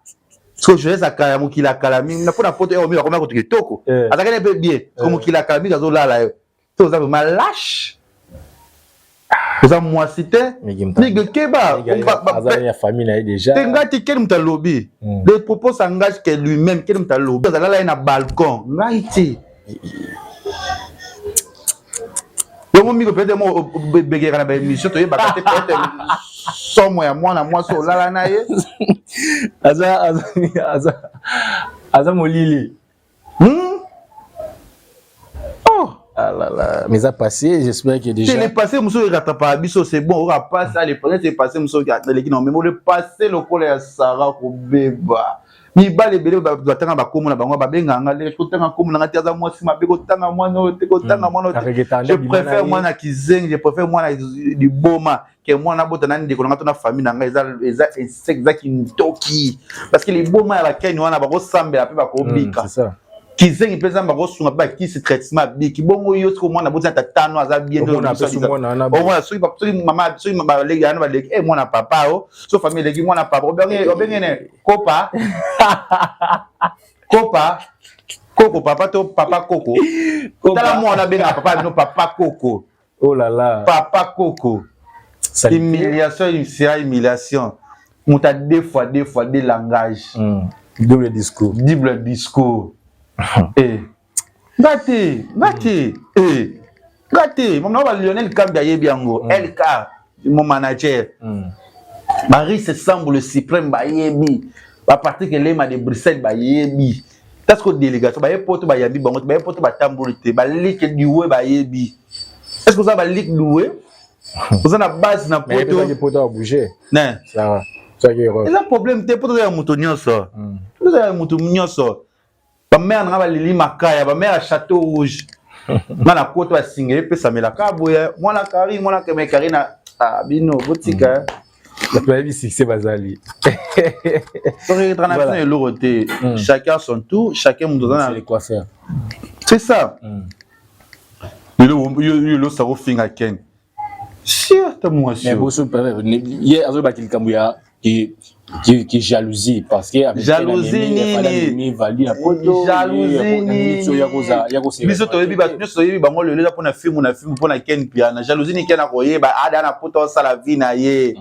so je laisse akala mokila kala mige na pona poto e o mira koma kutu kitoko aza kana pe bien ko mokila kala mige azo lala yo to za ma lâche ça moi cité nige keba la famille déjà ngati quel mutalobi les propos s'engagent que lui-même quel mutalobi ça là na balcon ngaiti yo mo peut-être mo begera na ba émission to yeba peut-être somo ya mwana so lala na ye aza molili ah là là, mais ça passé, j'espère que déjà. C'est le passé, monsieur ratapa biso c'est bon, on va passer le passé, c'est passé monsieur non mais le passé le col ya Sarah ko beba. Mi ba le bele ba tanga ba komo na bango ba benga ngale ko tanga komo na ngati za mwasi mabe ko tanga mwana ko tanga mwana. Je préfère mwana kizeng, je préfère mwana du boma que mwana bota nani de ko ngato na famille na ngai eza exact ntoki parce que les boma ya ba keni wana ba ko sambela pe ba ko bika. C'est ça. Kizengi pesa mbako sunga ba ki se traitement biki bongo yo ko mwana bota tatano aza bien no na pesa mwana na mwana so mama so mama legi ana ba legi mwana papa o so famille legi mwana papa obengene kopa koko papa to papa koko tala mwana benga papa no papa koko oh là là papa koko humiliation muta deux fois des langages double discours Gâté, mon Lionel Kambia Yebiango, LK, mon manager. Marie se semble le suprême Bayebi, à partir que l'ema de Bruxelles Bayebi. That's quoi délégation, Bayepoto Bayabi, Bayepoto Batambourité, Balik du Web Bayebi. Est-ce que vous avez lik loué? Vous avez la base na poto à bouger. Non. Ça c'est un problème, t'es pas de moutonnion ça. Vous avez un moutonnion ça. Ba mère na ba lili makaya ba mère à Château Rouge na koto asingé pe samela kaboya mwana kari mwana keme kari na bino botika la plupart c'est bazali donc international est l'oroté chacun son tour chacun nous donne quoi faire c'est ça le ça au finga ken certes moi mais vous hier azo bakil kambuya qui jalousie parce que jalousie ni vali na poto jalousie biso to yebi ba nyonso yebi bango lelo za pona film pona ken piana jalousie ni kena koyeba ada na poto sala vie na ye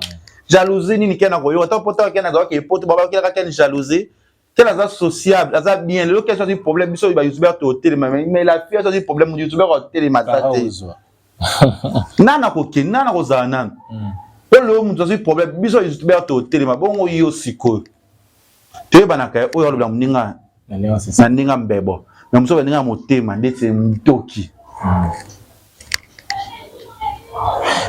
jalousie ni kena koyo to poto kena do ke poto baba kena ken jalousie kena za sociable za bien le question du problème biso ba youtuber to télé mais la fille a du problème du youtuber au télé matate nana ko za nana le monde a problème biso youtuber to telema bongo yo siko te banaka oyo lo mninga na ninga mbebo na muso baninga motema ndetse mtoki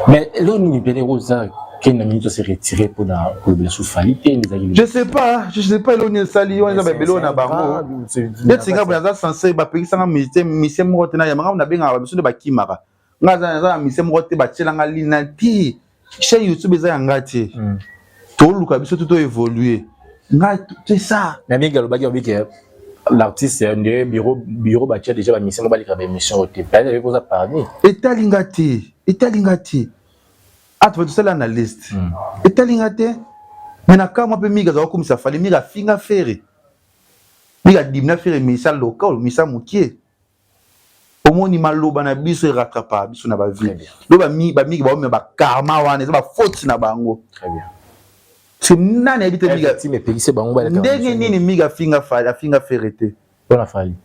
mais là nous pele rosa Quel minute s'est retiré pour le sous-falité? Je sais pas, il est sali, on est bello na bango. Net singa pour censé ba peki sanga mission mo tena ya manga na benga ba biso de ba kimaka. Ngaza mission mo te ba tselanga linati. Chez YouTube za ngati. To luka biso tout évoluer. C'est ça. Mais bien galobaki obi que l'artiste est bureau ba déjà ba mission ba lika ba mission au te. Pas avec vous a parlé. Etalingati. Ah, tu vas tout ça dans la liste. Etalingati. Mais na kama pe miga za komisa fali miga finga fere. Miga dimna fere misa local, misa mukie. Omoni maloba na biso rattrapa biso na ba vie. Loba ba miga ba ba karma wana, ba faute na bango. Très bien. C'est nani habite miga ti me pegise bango ba. Ndenge nini miga finga fere te.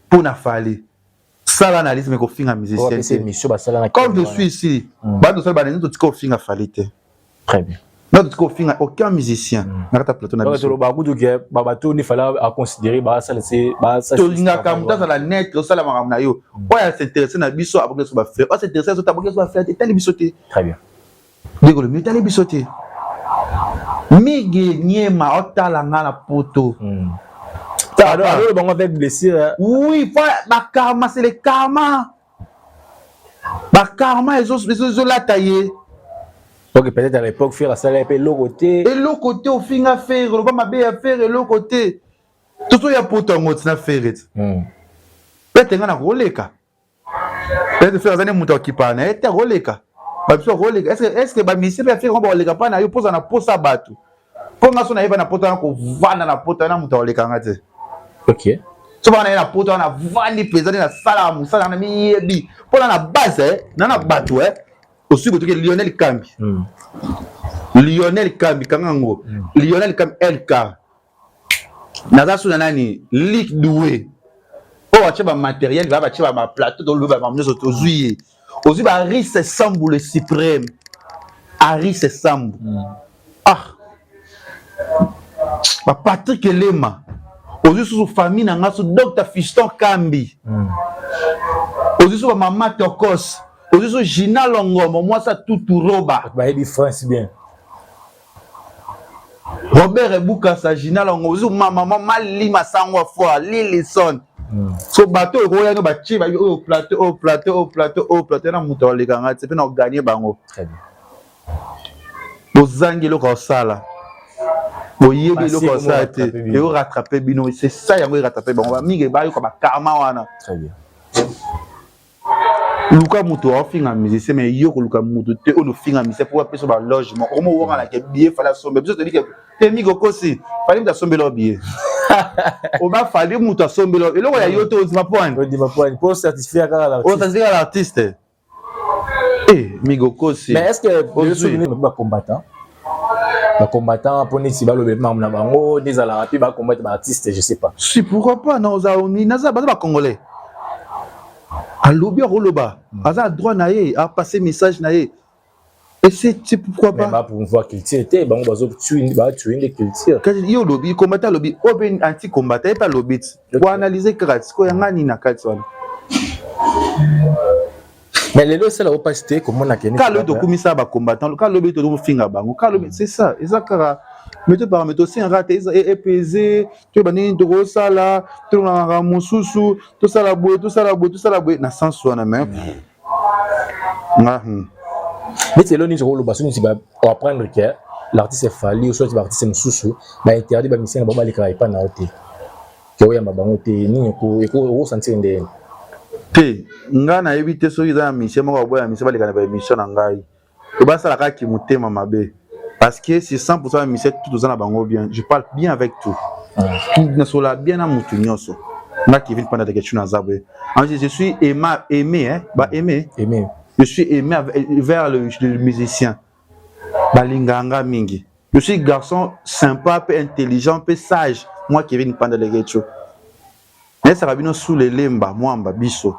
Pour na fali. Ça là analyse mais ko finga musicien. Comme je suis ici, ba do ça ba nini to tiko finga fali te. Très bien. Non, tu ne aucun musicien. Donc, il fallait considérer ça. Tu n'as la net, ça la maramna yo. Ouais, s'intéresser na biso après ça va faire. Oh, s'intéresser sur ta après ça va faire. T'as les bisoté. Très bien. Dégo le mieux t'as les bisoté. Migi niema otalanga na poto. Alors le bon avec blessure. Oui, ba karma c'est le karma. Ba karma ils ont la taillé. Donc peut-être à l'époque faire ça là l'autre côté et l'autre côté au fin à faire le pas ma bien à faire et l'autre côté tout ça y a pourtant mot na faire peut-être ngana roleka peut-être faire zane muto qui pa na était roleka ba biso roleka est-ce que ba mission ba faire on ba roleka pa na yo posa na posa batu pour nga so na yeba na pota ko vana na pota na muto roleka ngate. OK so ba na pota na vani pesa na sala musala na miyebi pour na base na batu aussi que Lionel Kambi. Lionel Kambi kangango. Lionel Kambi LK. Naza suna nani Lick Doué. Oh ache ba matériel va ache ba plateau dans le va m'amener sur ozuye. Ozu ba Aris Sambu le suprême. Aris Sambu. Ah. Ba Patrick Lema. Ozu sous famille na ngaso Dr Fiston Kambi. Ozu sous ba Mama Tokos. Aujourd'hui, Gina Longomo, moi ça tout roba. Bah, France bien. Robert Ebouka, ça Gina Longomo, aujourd'hui, maman Malima Sangwa Foa, Lillison. So bateau, Roya no bachi, au plateau, na muto les gars, c'est pas gagner bango. Très bien. Bozangi lo kosala. Boyebi lo kosala te, et au rattraper bino, c'est ça yango rattraper bango. Ba mige ba yo ko ba karma wana. Très bien. Luka muto a finga musicien mais yo ko luka muto te o no finga musicien pour appeler sur ba logement o mo wanga la ke billet fala sombe biso te di ke te mi go kosi fali muta sombe lo billet o ba fali muta sombe lo e lo ya yo to ma point pour certifier l'artiste. O certifier l'artiste mi go kosi. Mais est-ce que pour souvenir ba combattant pour ne si ba lo be mam na bango des ala rapi ba combattre ba artiste je sais pas. Si pourquoi pas non za oni naza ba congolais. Alobi roloba aza droit na ye a passer message na ye et c'est pourquoi pas mais pour voir culture était bango bazo tuer des culture quand yo lobi combattant lobi open anti combattant pas lobi pour analyser krat ko yangani na kati wana mais les deux c'est la opacité comment na keni quand le to komisa ba combattant quand lobi to finga bango quand lobi c'est ça ezakara mettez paramètres aussi un raté et pesé tu bani to sala to na mususu to sala boy na sens wana même mais c'est l'oni sur le bassin si va apprendre que l'artiste est fallu ou soit l'artiste mususu ba interdit ba mission ba les pas na hote que oya mabango te ni ko sentir ndé te nga na éviter so iza mission mo ba mission ba lekana ba mission na ngai to ba sala ka ki mutema mabe. Parce que c'est 100% de mission tout aux bango bien. Je parle bien avec tout. Tout ne soit bien à mon tunyoso. Moi qui viens pendant des questions à Zabé. Je suis aimé hein, bah aimé. Je suis aimé vers le musicien. Balinganga mingi. Je suis garçon sympa, peu intelligent, peu sage. Moi qui viens pendant des questions. Mais ça va bien sous les lemba, moi en biso.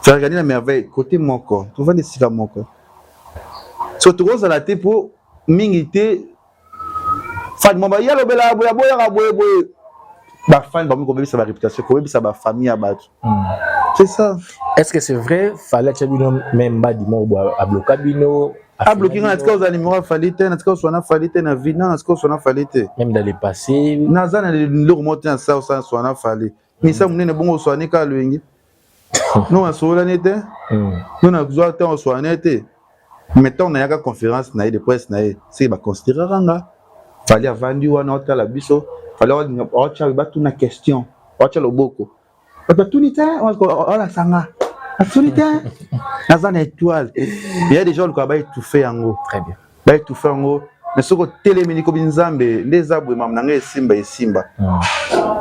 Faire regarder la merveille côté mon corps. Tu vas décider mon corps. Surtout à la tête pour mingité fan mama yalo bela boya ba fan ba ko bebisa ba réputation ko bebisa ba famille abatu c'est ça. Est-ce que c'est vrai fallait que bino même ba di mo a bloquer bino a bloqué na tika aux numéro falite na tika sona falite na vie na tika sona falite même dans le passé na zana le remonter en ça sona falite mais ça munene bongo sona ka lwengi non asola nete non na zo ta sona nete mettons na yaka conférence na de presse na c'est ba considérer ranga fallait avandi wana otala biso fallait ocha ba tuna question ocha loboko ba tunita on la sanga absolument dans une étoile il y a des gens qui ont étouffé en haut très bien ba étouffé en haut mais ce que télémini ko binzambe les abwe mamnanga esimba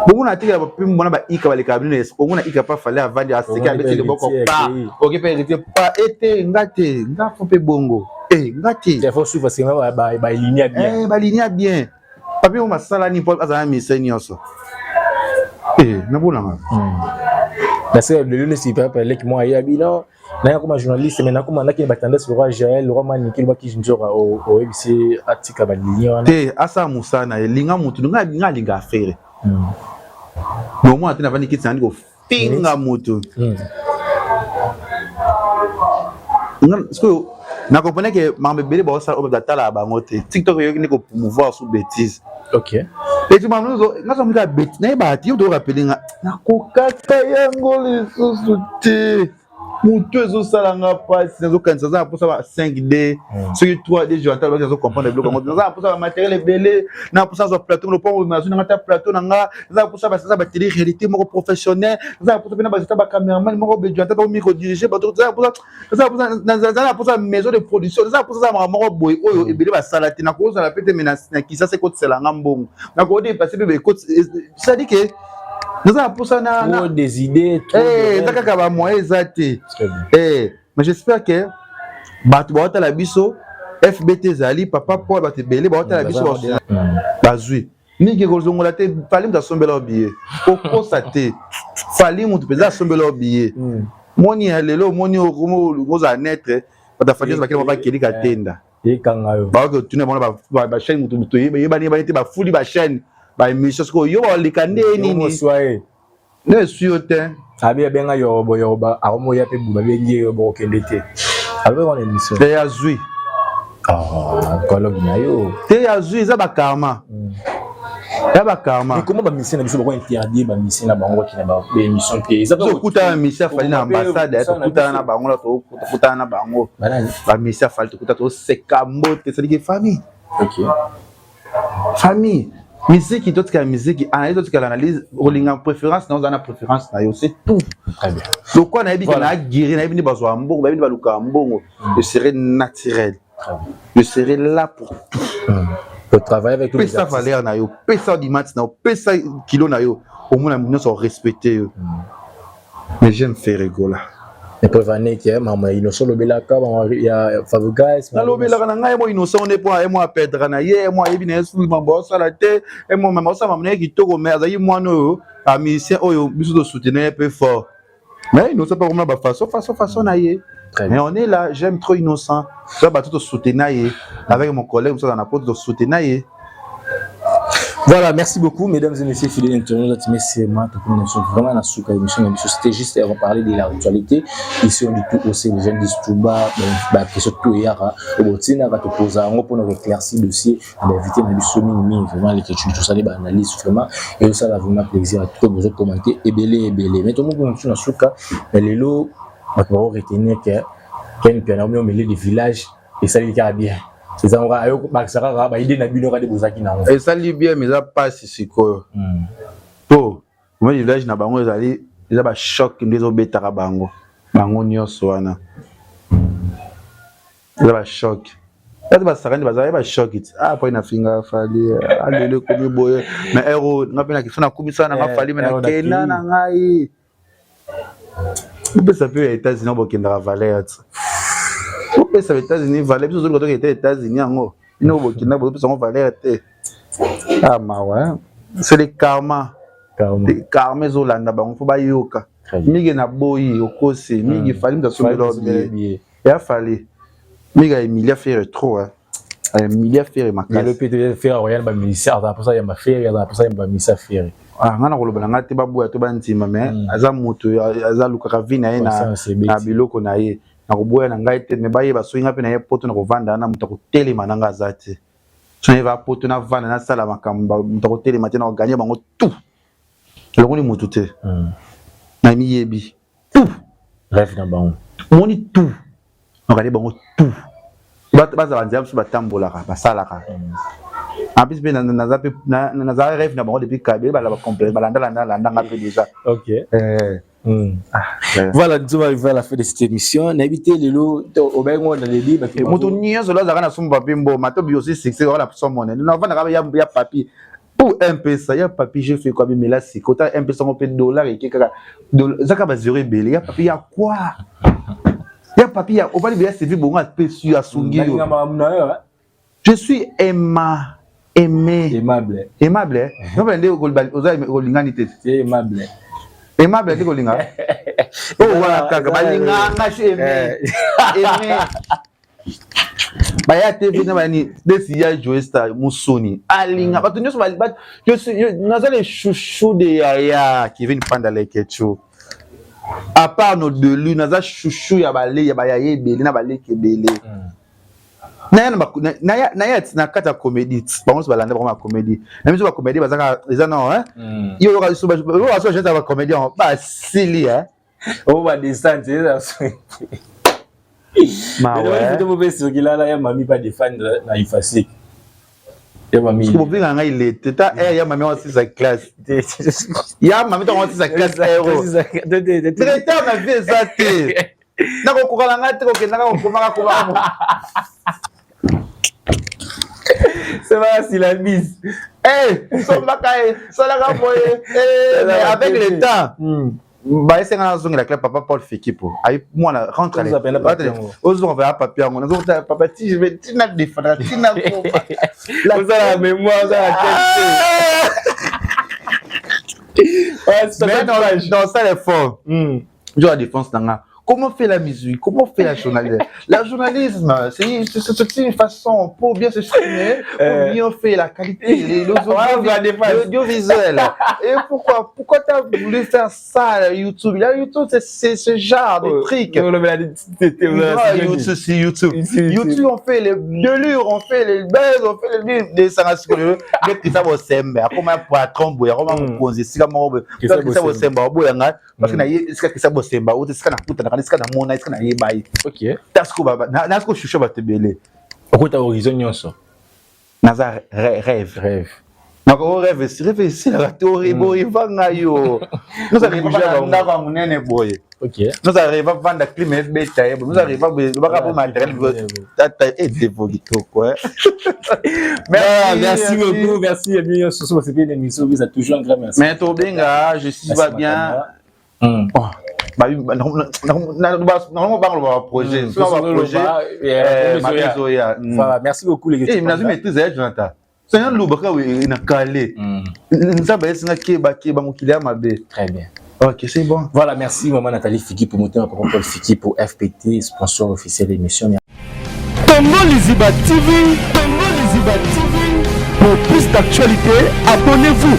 bongo na tika ba pimbo ba ika ba le kabine est bongo na ika pas fallait avandi aseka beti le boko pa OK pas hérité pas été ngate ngafo pe bongo ngate il faut suivre c'est ba ligne bien ba ligne bien papi on masala ni pour azana miseni oso na bolanga parce que le lieu c'est pas parler que moi ya bino na comme journaliste mais na comme na ki batanda sur roi Jaël le roi Maniki le qui njora au ABC atika ba ligne wana te asa musana linga mutu nga linga affaire no mo atina vani kitsa ndiko finga mutu Parce na comprenez que mambe bele ba sa obatala ba ngote TikTok yo ndiko promouvoir sous bêtise. OK. Et tu m'as ngaso muka bêtise na ba ti do rappeler na kokaka yango le sosute mutu ezo salanga passe ezo kanisa za pour ça 5D sur 3D je entends ba comprendre le bloc za pour ça matériel belé na pour ça zo plateau le pont na zo na plateau na za pour ça ba télé réalité moko professionnel za pour ça ba ba cameraman moko be je entends micro diriger ba za pour ça maison de production za pour ça moko boy oyo ebele ba salati na ko za la pete menace na kisa se ko tselanga mbongo na ko dépasser be ko ça dit que nous avons pour ça trop des idées trop mais j'espère que batu ba la biso FBT zali papa pour ba te belé ba la biso bazui ni ke kozongola te fali mta sombela obiye ko sate fali mtu peza sombela obiye moni lelo moni oza netre ba fali ba kele ba kelika tenda ekangayo ba ko tuna ba chaîne mtu yeba ni te ba fuli ba chaîne ba émission ko yo ba likande nini soye ne suyote abi benga yoba akomo ya pe buba bengi yoba okende te abi on émission te azui kologi na yo te azui za ba karma ya ba karma mais comment ba mission na biso ba interdire ba mission na bango ki na ba émission te ça so kuta mission fali na ambassade to kuta na bango to kuta na bango ba mission fali to kuta to sekambote c'est dire famille OK famille musique d'autres que musique analyse d'autres que l'analyse rolinga préférence dans une préférence na yo c'est tout très bien donc on a dit qu'on a guéri na bini bazwa mbongo ba bini baluka mbongo je serai naturel je serai là pour tout pour travailler avec tous les artistes pesa valeur na yo pesa dimanche na yo pesa kilo na yo au moins nous sont respectés mais j'aime faire rigoler mais prévenez que maman innocent lobelaka il y a Favre guys na lobelaka na ngai mo innocent on est pour moi perdre na ye moi ebina esu mambo sala te et moi maman ça mamne ki toko mais azayi moi no a musicien oyo biso de soutenir peu fort mais innocent pas comme la façon na ye mais on est là j'aime trop innocent ça ba tout soutenir avec mon collègue ça na porte de soutenir. Voilà, merci beaucoup, mesdames et messieurs, fidèles internautes. Merci vraiment dans ce émission. C'était juste pour parler de l'actualité. Ici, on dit tout aussi, les jeunes disent tout bas, surtout hier, au Botina, va te poser un mot pour nous éclaircir le dossier. On va éviter de vraiment l'écriture, tout ça, les analyses, vraiment. Et ça, va vraiment plaisir à tous vous commenter. Et belé. Mais tout le monde, dans ce cas, les lots, on va retenir qu'il y a une piano au milieu des villages et ça, il y a bien. C'est ça, on va ba idée na bino ka de bozaki na. Et ça li bien mais ça passe sikoyo. To, moi le village na bango ezali eza ba choc ndezo betaka bango. Bango nyonso wana. Eza ba choc. Eza ba sakani bazali ba choc it. Ah po ina finga fali alele ko boye mais ero ngapena kifuna kumisa na ngafali mena kena na ngai. Ça peut être États-Unis bokenda valeur. Pourquoi ça veut États-Unis valait plus aux États-Unis en nous Burkina Faso sont valeur ah ouais c'est le karma les karma zolanda bango faut ba yoka mige na boyi okosi mige fali mtasomelo bien ya fali mige Emilia faire trop Emilia faire makasi le peut faire royal ba ministère pour ça il y a ma faire il y a pour ça il y a ba ministère faire ah ngana koloba ngati te babuya to bantima mais aza moto aza lukaka vina ye na biloko na ye na koboya na ngai te me baye basoinga pe na ye poto na kovanda na muta kotelema na nga zate so ne va poto na vanda na sala makamba muta kotelema te na gagner bango tout longo ni mutu te na mi yebi tout rêve na bango moni tout na gagner bango tout baza banzia so batambolaka basalaka en plus ben na za rêve na bango depuis kabe ba la complet balanda nga pe déjà OK voilà, nous allons arriver à la fin de cette émission. N'habitez les lots au Bengo dans les livres. Motonia, cela, ça a son papier, mato aussi, c'est que voilà, son monnaie. Nous avons il y a papier. Pour un peu ça, il y a papier, j'ai fait quoi, mais là, c'est quand un peu $100 et quelques ça va zéro belé. Il y a papier, il y a quoi? Il y a papier, on va dire, c'est vu, bon, sur à Sungi. Je suis aimable. Aimable. Non, mais c'est aimable. Aimable de Golinga. Oh, voilà, Kakabalinga, aimé. Baya TV na bani desia Joesta Musoni. Alinga, parce que je suis dans les chouchous de Yaya qui viennent prendre les ketchup. À part nos deux lunes, naza chouchou ya balé ya bayaye belé na balé ke belé. Naya na kata comédie bango so balanda vraiment comédie même so ba comédie bazaka eza non hein yo ka so ba so jeta ba comédie ba sili hein on va descendre ma ouais de mauvais sur qui là ya mami pas défendre na ifasik ya mami ko binga nga il était ta ya mami on sa classe ya mami to on sa classe héros directeur na vie ça te na ko kokala nga te ko kenda ko komaka c'est vrai, c'est la mise. Son bakaye, ça la voyé. Mais avec le temps, bah c'est quand on a la clé papa Paul Fikipo. Aïe moi la rentre aller. Ose on va papier on a papa ti je vais ti na défendre ti na ko. La mémoire ça mais dans ça les fort. Je la défense nanga. Comment fait la musique? Comment fait la journalisme? La journalisme, c'est une façon pour bien s'exprimer, pour bien faire la qualité, l'audiovisuel. Et pourquoi tu as voulu faire ça à YouTube? Là, YouTube, c'est ce genre de truc. C'est YouTube. YouTube, on fait les delures, on fait les buzz, on fait les sangasikolo, les kisabo sembe. Comment pour trombo, comment pour poser, si comment kisabo sembe, parce que na iska kisabo sembe, ou iska na kuta na iska na mona iska na yebai. OK. Tasko baba, na sko shusho ba te belé. Okota horizon nyonso. Naza rêve. Nako rêve si la théorie boy vanga yo. Nous arrivons à ndaka munene boy. OK. Nous arrivons à vendre climat beta, nous arrivons à ba matériel tata et dévogito quoi. Merci beaucoup, merci bien sur cette émission, vous êtes toujours un grand merci. Mais to benga, je suis pas bien. Projet. Merci beaucoup les gars. C'est un loup qui est calé. Très bien. Ok, c'est bon. Voilà, merci maman Nathalie Fiki pour monter encore Paul Fiki pour FPT, sponsor officiel de l'émission. Tongo Liziba TV. Pour plus d'actualités, abonnez-vous.